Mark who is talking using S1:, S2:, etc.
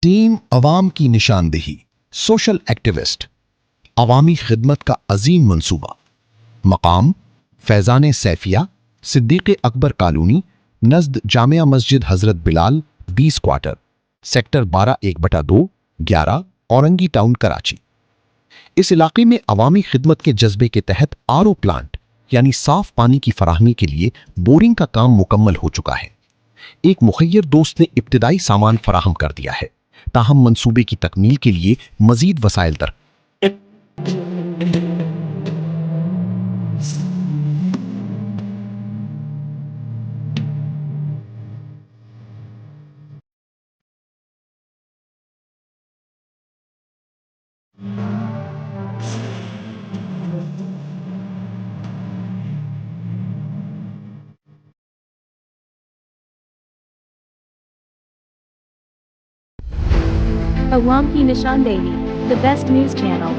S1: Team अवाम की निशानदेही, social activist, अवामी खिदमत का अजीम मंसूबा। मकाम फैज़ान सैफिया, सिद्दीक़ अकबर कॉलोनी, नज़द जामिया मस्जिद हज़रत Bilal, 20 quarter, sector 12/1/2, 11, Orangi town, Karachi. इस इलाके में अवामी खिदमत के जज्बे के तहत आरओ प्लांट यानी साफ पानी की फराहमी के लिए बोरिंग का काम मुकम्मल हो चुका है। एक मुखय्यर दोस्त ने इब्तिदाई सामान फराहम कर दिया है, ताहम मंसूबे की तकमील के लिए मजीद वसाइल दर।
S2: Awam ki Nishandehi, the best news channel.